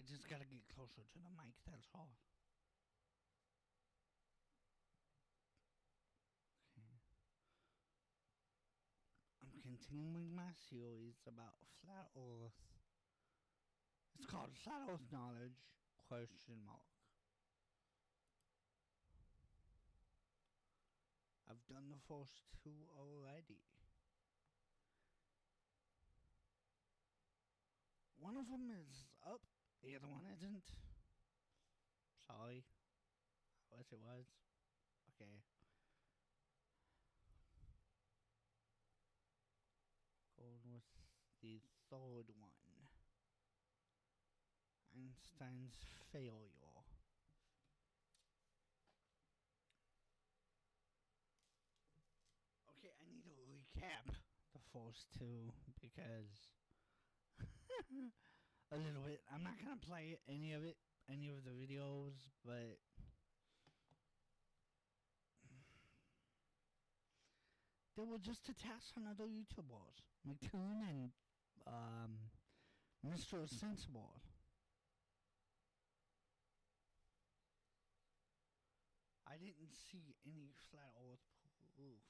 just gotta get closer to the mic, that's all. Okay. I'm continuing my series about flat Earth. It's called Flat Earth Knowledge, question mark. I've done the first two already. One of them is up, the other one isn't. Sorry. I wish it was. Okay. Going with the third one. Einstein's failure. Okay, I need to recap the first two because a little bit. I'm not gonna play any of the videos, but they were just to test on other YouTubers, McToon and Mr. Sensible. I didn't see any flat Earth proof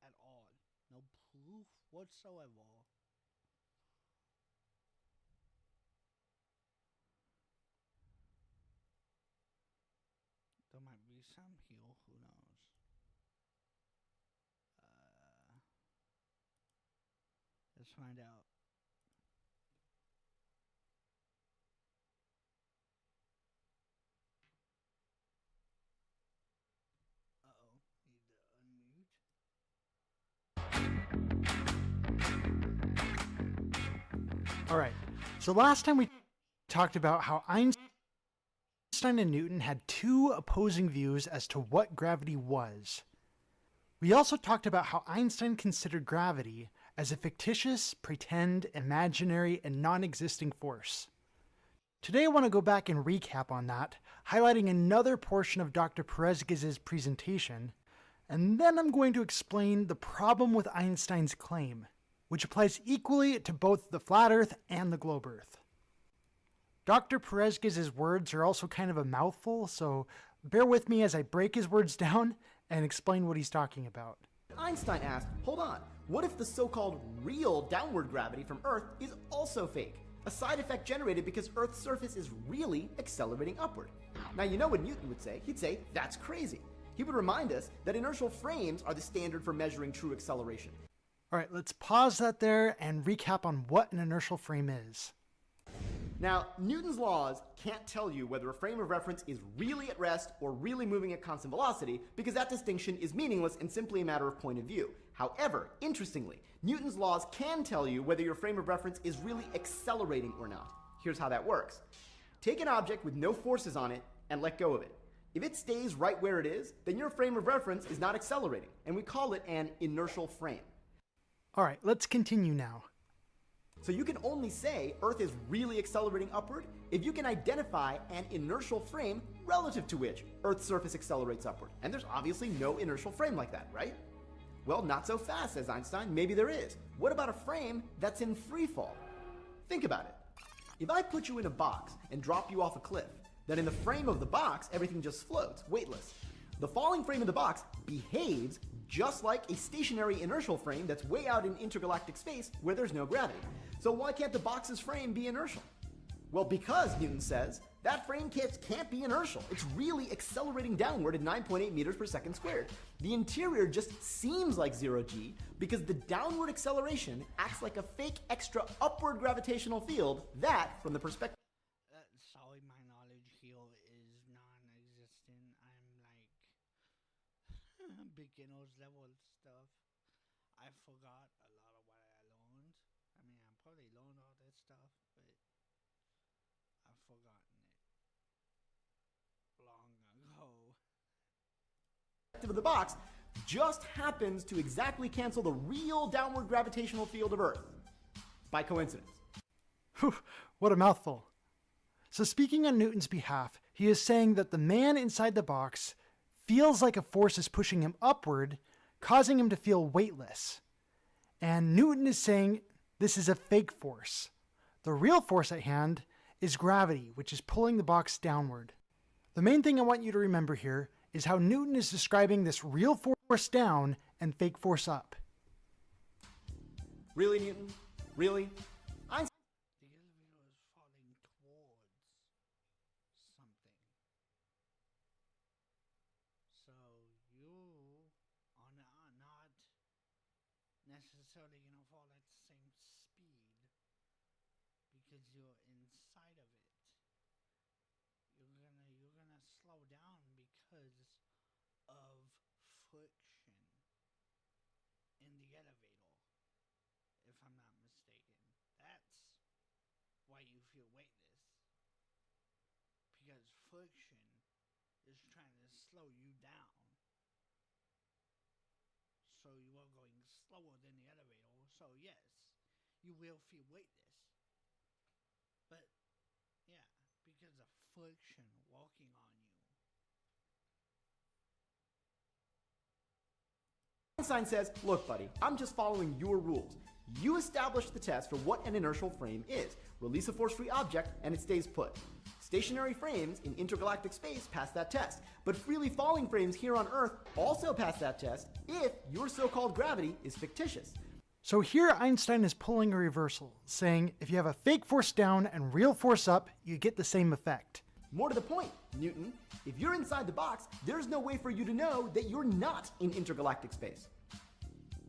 at all. No proof whatsoever. There might be some here, who knows? Let's find out. Uh-oh, need to unmute. Alright, so last time we talked about how Einstein and Newton had two opposing views as to what gravity was. We also talked about how Einstein considered gravity as a fictitious, pretend, imaginary, and non-existing force. Today I want to go back and recap on that, highlighting another portion of Dr. Perezguez's presentation, and then I'm going to explain the problem with Einstein's claim, which applies equally to both the flat Earth and the globe Earth. Dr. Perezguez's words are also kind of a mouthful, so bear with me as I break his words down and explain what he's talking about. Einstein asked, hold on, what if the so-called real downward gravity from Earth is also fake? A side effect generated because Earth's surface is really accelerating upward. Now you know what Newton would say. He'd say, that's crazy. He would remind us that inertial frames are the standard for measuring true acceleration. Alright, let's pause that there and recap on what an inertial frame is. Now, Newton's laws can't tell you whether a frame of reference is really at rest or really moving at constant velocity because that distinction is meaningless and simply a matter of point of view. However, interestingly, Newton's laws can tell you whether your frame of reference is really accelerating or not. Here's how that works. Take an object with no forces on it and let go of it. If it stays right where it is, then your frame of reference is not accelerating, and we call it an inertial frame. Alright, let's continue now. So you can only say Earth is really accelerating upward if you can identify an inertial frame relative to which Earth's surface accelerates upward. And there's obviously no inertial frame like that, right? Well, not so fast, says Einstein. Maybe there is. What about a frame that's in free fall? Think about it. If I put you in a box and drop you off a cliff, then in the frame of the box, everything just floats, weightless. The falling frame of the box behaves just like a stationary inertial frame that's way out in intergalactic space where there's no gravity. So why can't the box's frame be inertial? Well, because, Newton says, that frame can't be inertial. It's really accelerating downward at 9.8 meters per second squared. The interior just seems like 0g because the downward acceleration acts like a fake extra upward gravitational field that, from the perspective... Sorry, my knowledge here is non-existent. I'm like beginner's level stuff. I forgot a lot of what I learned. I mean, I probably learned all that stuff, but I've forgotten it long ago. ...of the box just happens to exactly cancel the real downward gravitational field of Earth. By coincidence. Whew, what a mouthful. So speaking on Newton's behalf, he is saying that the man inside the box feels like a force is pushing him upward, causing him to feel weightless. And Newton is saying this is a fake force. The real force at hand is gravity, which is pulling the box downward. The main thing I want you to remember here is how Newton is describing this real force down and fake force up. Really, Newton? Really? Einstein The elevator is falling towards something. So you are not necessarily going to fall at the same speed because you're inside of it. You're gonna slow down because of friction in the elevator, if I'm not mistaken. That's why you feel weightless. Because friction is trying to slow you down. So you are going slower than the elevator. So yes, you will feel weightless. But yeah, because of friction walking on you. Einstein says, look, buddy, I'm just following your rules. You established the test for what an inertial frame is. Release a force-free object and it stays put. Stationary frames in intergalactic space pass that test, but freely falling frames here on Earth also pass that test if your so-called gravity is fictitious. So here Einstein is pulling a reversal, saying if you have a fake force down and real force up, you get the same effect. More to the point, Newton, if you're inside the box, there's no way for you to know that you're not in intergalactic space.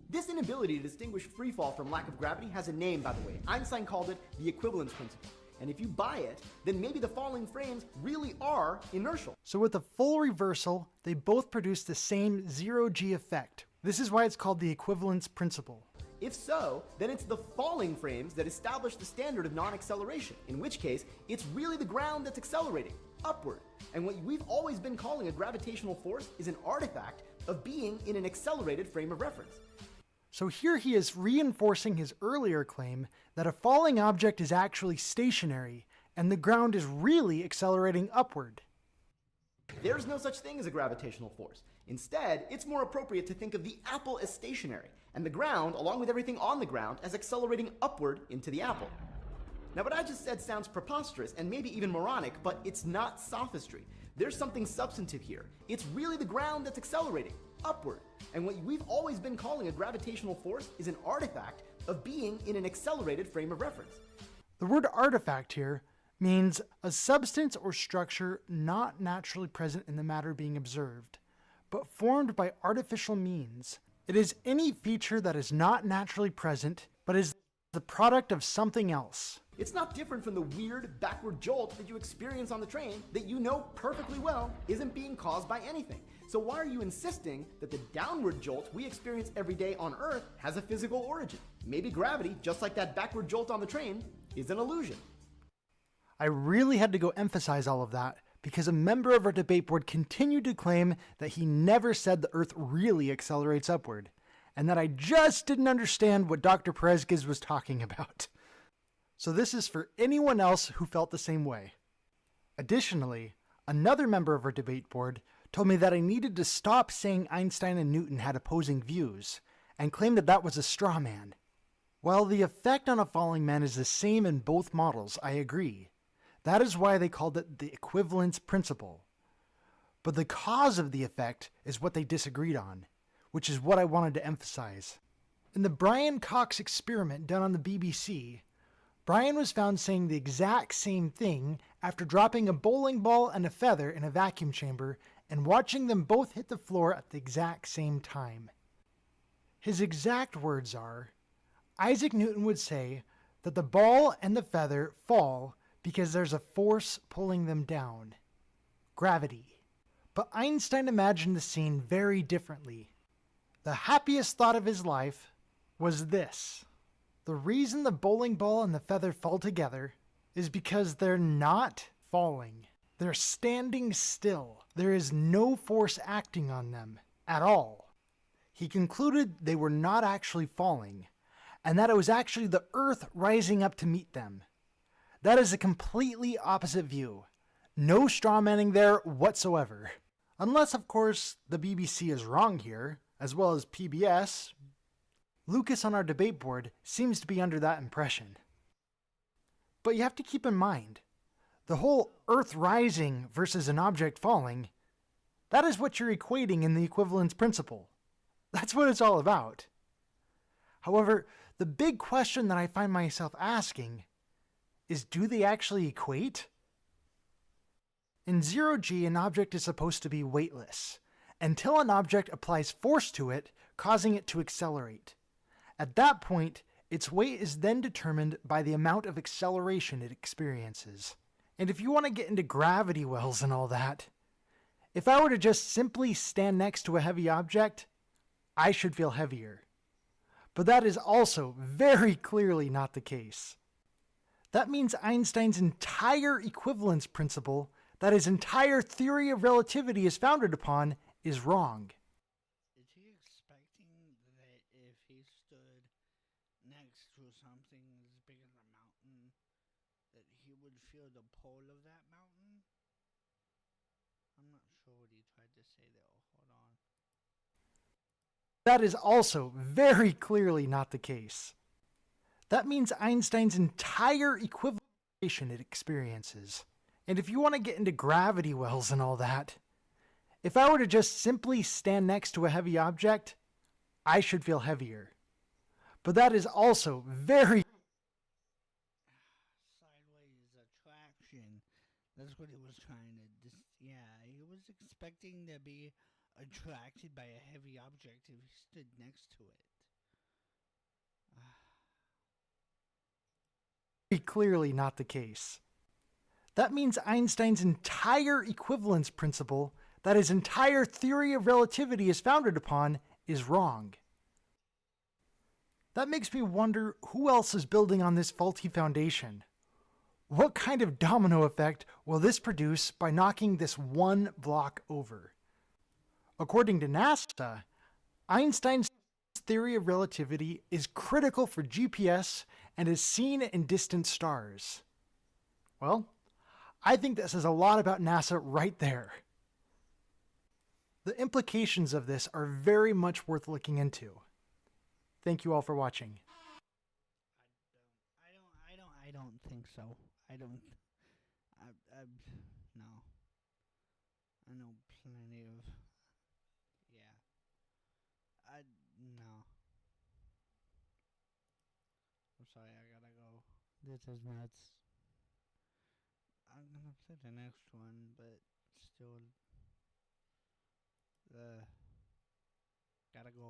This inability to distinguish free fall from lack of gravity has a name, by the way. Einstein called it the equivalence principle. And if you buy it, then maybe the falling frames really are inertial. So with the full reversal, they both produce the same zero-G effect. This is why it's called the equivalence principle. If so, then it's the falling frames that establish the standard of non-acceleration, in which case, it's really the ground that's accelerating, upward. And what we've always been calling a gravitational force is an artifact of being in an accelerated frame of reference. So here he is reinforcing his earlier claim that a falling object is actually stationary, and the ground is really accelerating upward. There's no such thing as a gravitational force. Instead, it's more appropriate to think of the apple as stationary, and the ground, along with everything on the ground, as accelerating upward into the apple. Now, what I just said sounds preposterous and maybe even moronic, but it's not sophistry. There's something substantive here. It's really the ground that's accelerating upward. And what we've always been calling a gravitational force is an artifact of being in an accelerated frame of reference. The word artifact here means a substance or structure not naturally present in the matter being observed, but formed by artificial means. It is any feature that is not naturally present, but is the product of something else. It's not different from the weird backward jolt that you experience on the train that you know perfectly well isn't being caused by anything. So why are you insisting that the downward jolt we experience every day on Earth has a physical origin? Maybe gravity, just like that backward jolt on the train, is an illusion. I really had to go emphasize all of that because a member of our debate board continued to claim that he never said the Earth really accelerates upward, and that I just didn't understand what Dr. Perez-Giz was talking about. So this is for anyone else who felt the same way. Additionally, another member of our debate board told me that I needed to stop saying Einstein and Newton had opposing views, and claimed that that was a straw man. While the effect on a falling man is the same in both models, I agree. That is why they called it the equivalence principle. But the cause of the effect is what they disagreed on, which is what I wanted to emphasize. In the Brian Cox experiment done on the BBC, Brian was found saying the exact same thing after dropping a bowling ball and a feather in a vacuum chamber and watching them both hit the floor at the exact same time. His exact words are, Isaac Newton would say that the ball and the feather fall because there's a force pulling them down. Gravity. But Einstein imagined the scene very differently. The happiest thought of his life was this. The reason the bowling ball and the feather fall together is because they're not falling. They're standing still. There is no force acting on them at all. He concluded they were not actually falling, and that it was actually the Earth rising up to meet them. That is a completely opposite view. No strawmanning there whatsoever. Unless, of course, the BBC is wrong here, as well as PBS. Lucas on our debate board seems to be under that impression. But you have to keep in mind, the whole Earth rising versus an object falling, that is what you're equating in the equivalence principle. That's what it's all about. However, the big question that I find myself asking is, do they actually equate? In 0G, an object is supposed to be weightless, until an object applies force to it, causing it to accelerate. At that point, its weight is then determined by the amount of acceleration it experiences. And if you want to get into gravity wells and all that, if I were to just simply stand next to a heavy object, I should feel heavier. But that is also very clearly not the case. That means Einstein's entire equivalence principle, that his entire theory of relativity is founded upon, is wrong. Is he expecting that if he stood next to something as big as a mountain, that he would feel the pull of that mountain? I'm not sure what he tried to say there. Hold on. That is also very clearly not the case. That means Einstein's entire equivalence it experiences. And if you want to get into gravity wells and all that, if I were to just simply stand next to a heavy object, I should feel heavier. But that is also very Sideways attraction. That's what he was trying to. He was expecting to be attracted by a heavy object if he stood next to it. very clearly not the case. That means Einstein's entire equivalence principle, that his entire theory of relativity is founded upon, is wrong. That makes me wonder who else is building on this faulty foundation. What kind of domino effect will this produce by knocking this one block over? According to NASA, Einstein's theory of relativity is critical for GPS and is seen in distant stars. Well, I think that says a lot about NASA right there. The implications of this are very much worth looking into. Thank you all for watching. I don't think so. No. I know plenty of. No. I'm sorry, I gotta go. This is nuts. I'm gonna play the next one, but still, gotta go.